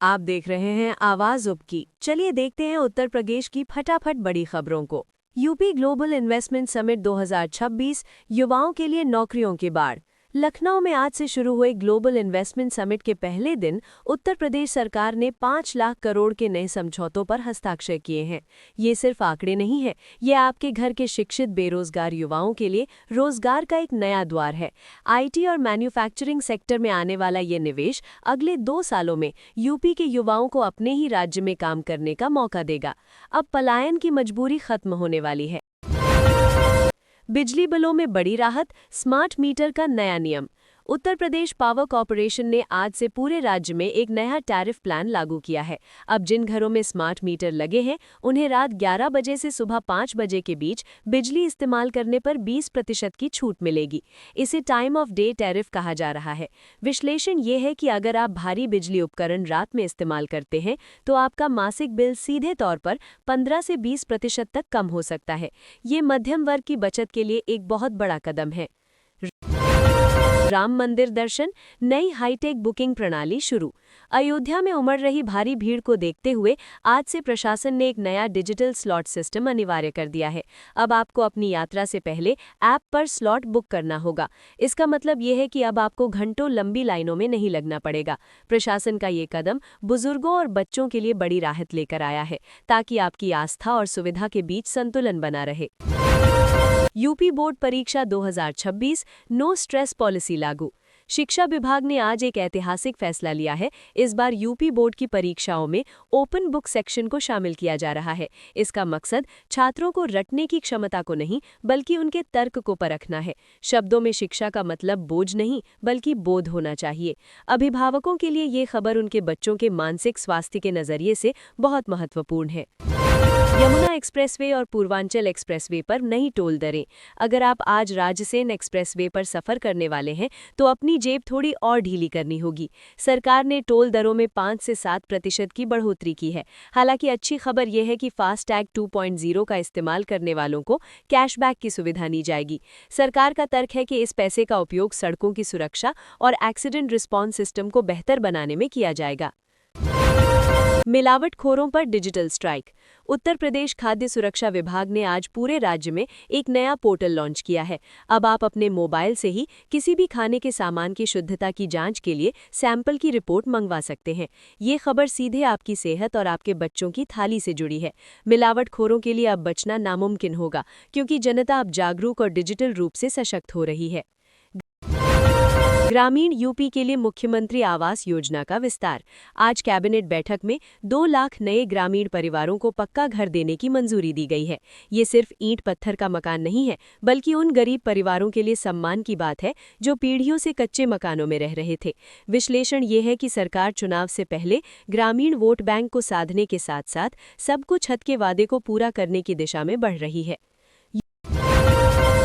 आप देख रहे हैं आवाज उप की। चलिए देखते हैं उत्तर प्रदेश की फटाफट बड़ी खबरों को। यूपी ग्लोबल इन्वेस्टमेंट समिट 2026 युवाओं के लिए नौकरियों की बाढ़। लखनऊ में आज से शुरू हुए ग्लोबल इन्वेस्टमेंट समिट के पहले दिन उत्तर प्रदेश सरकार ने 5 लाख करोड़ के नए समझौतों पर हस्ताक्षर किए हैं। ये सिर्फ आंकड़े नहीं है, ये आपके घर के शिक्षित बेरोजगार युवाओं के लिए रोजगार का एक नया द्वार है। आईटी और मैन्युफैक्चरिंग सेक्टर में आने वाला ये निवेश अगले 2 सालों में यूपी के युवाओं को अपने ही राज्य में काम करने का मौका देगा। अब पलायन की मजबूरी खत्म होने वाली है। बिजली बिलों में बड़ी राहत, स्मार्ट मीटर का नया नियम। उत्तर प्रदेश पावर कॉर्पोरेशन ने आज से पूरे राज्य में एक नया टैरिफ प्लान लागू किया है। अब जिन घरों में स्मार्ट मीटर लगे हैं, उन्हें रात 11 बजे से सुबह 5 बजे के बीच बिजली इस्तेमाल करने पर 20% की छूट मिलेगी। इसे टाइम ऑफ डे टैरिफ कहा जा रहा है। विश्लेषण ये है कि अगर आप भारी बिजली उपकरण रात में इस्तेमाल करते हैं, तो आपका मासिक बिल सीधे तौर पर 15 से 20% तक कम हो सकता है। ये मध्यम वर्ग की बचत के लिए एक बहुत बड़ा कदम है। राम मंदिर दर्शन, नई हाईटेक बुकिंग प्रणाली शुरू। अयोध्या में उमड़ रही भारी भीड़ को देखते हुए आज से प्रशासन ने एक नया डिजिटल स्लॉट सिस्टम अनिवार्य कर दिया है। अब आपको अपनी यात्रा से पहले ऐप पर स्लॉट बुक करना होगा। इसका मतलब ये है कि अब आपको घंटों लंबी लाइनों में नहीं लगना पड़ेगा। प्रशासन का ये कदम बुजुर्गों और बच्चों के लिए बड़ी राहत लेकर आया है, ताकि आपकी आस्था और सुविधा के बीच संतुलन बना रहे। यूपी बोर्ड परीक्षा 2026 नो स्ट्रेस पॉलिसी लागू। शिक्षा विभाग ने आज एक ऐतिहासिक फैसला लिया है। इस बार यूपी बोर्ड की परीक्षाओं में ओपन बुक सेक्शन को शामिल किया जा रहा है। इसका मकसद छात्रों को रटने की क्षमता को नहीं, बल्कि उनके तर्क को परखना है। शब्दों में शिक्षा का मतलब बोझ नहीं, बल्कि बोध होना चाहिए। अभिभावकों के लिए ये खबर उनके बच्चों के मानसिक स्वास्थ्य के नजरिए से बहुत महत्वपूर्ण है। यमुना एक्सप्रेसवे और पूर्वांचल एक्सप्रेसवे पर नई टोल दरें। अगर आप आज राजसेन एक्सप्रेसवे पर सफर करने वाले हैं, तो अपनी जेब थोड़ी और ढीली करनी होगी। सरकार ने टोल दरों में 5 से 7% की बढ़ोतरी की है। हालांकि अच्छी खबर यह है कि फास्टैग 2.0 का इस्तेमाल करने वालों को कैशबैक की सुविधा दी जाएगी। सरकार का तर्क है कि इस पैसे का उपयोग सड़कों की सुरक्षा और एक्सीडेंट रिस्पॉन्स सिस्टम को बेहतर बनाने में किया जाएगा। मिलावटखोरों पर डिजिटल स्ट्राइक। उत्तर प्रदेश खाद्य सुरक्षा विभाग ने आज पूरे राज्य में एक नया पोर्टल लॉन्च किया है। अब आप अपने मोबाइल से ही किसी भी खाने के सामान की शुद्धता की जांच के लिए सैंपल की रिपोर्ट मंगवा सकते हैं। ये खबर सीधे आपकी सेहत और आपके बच्चों की थाली से जुड़ी है। मिलावटखोरों के लिए अब बचना नामुमकिन होगा, क्योंकि जनता अब जागरूक और डिजिटल रूप से सशक्त हो रही है। ग्रामीण यूपी के लिए मुख्यमंत्री आवास योजना का विस्तार। आज कैबिनेट बैठक में 2 लाख नए ग्रामीण परिवारों को पक्का घर देने की मंजूरी दी गई है। ये सिर्फ ईंट पत्थर का मकान नहीं है, बल्कि उन गरीब परिवारों के लिए सम्मान की बात है जो पीढ़ियों से कच्चे मकानों में रह रहे थे। विश्लेषण ये है कि सरकार चुनाव से पहले ग्रामीण वोट बैंक को साधने के साथ साथ सबको छत के वादे को पूरा करने की दिशा में बढ़ रही है।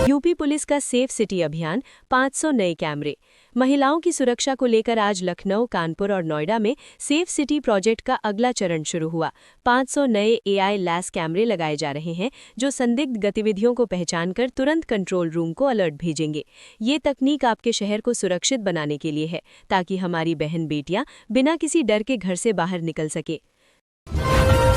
यूपी पुलिस का सेफ सिटी अभियान, 500 नए कैमरे। महिलाओं की सुरक्षा को लेकर आज लखनऊ, कानपुर और नोएडा में सेफ सिटी प्रोजेक्ट का अगला चरण शुरू हुआ। 500 नए एआई लैस कैमरे लगाए जा रहे हैं, जो संदिग्ध गतिविधियों को पहचानकर तुरंत कंट्रोल रूम को अलर्ट भेजेंगे। ये तकनीक आपके शहर को सुरक्षित बनाने के लिए है, ताकि हमारी बहन बेटियां बिना किसी डर के घर से बाहर निकल सके।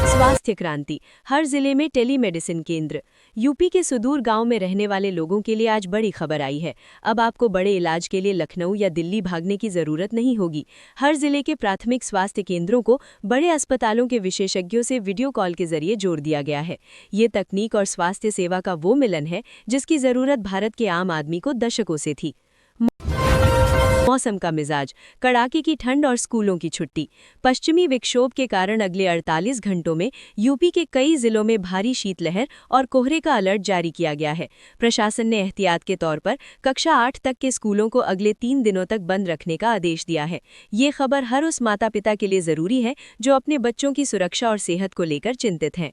स्वास्थ्य क्रांति, हर जिले में टेलीमेडिसिन केंद्र। यूपी के सुदूर गांव में रहने वाले लोगों के लिए आज बड़ी खबर आई है। अब आपको बड़े इलाज के लिए लखनऊ या दिल्ली भागने की जरूरत नहीं होगी। हर जिले के प्राथमिक स्वास्थ्य केंद्रों को बड़े अस्पतालों के विशेषज्ञों से वीडियो कॉल के जरिए जोड़ दिया गया है। ये तकनीक और स्वास्थ्य सेवा का वो मिलन है जिसकी जरूरत भारत के आम आदमी को दशकों से थी। मौसम का मिजाज, कड़ाके की ठंड और स्कूलों की छुट्टी। पश्चिमी विक्षोभ के कारण अगले 48 घंटों में यूपी के कई जिलों में भारी शीतलहर और कोहरे का अलर्ट जारी किया गया है। प्रशासन ने एहतियात के तौर पर कक्षा 8 तक के स्कूलों को अगले 3 दिनों तक बंद रखने का आदेश दिया है। ये खबर हर उस माता पिता के लिए जरूरी है जो अपने बच्चों की सुरक्षा और सेहत को लेकर चिंतित हैं।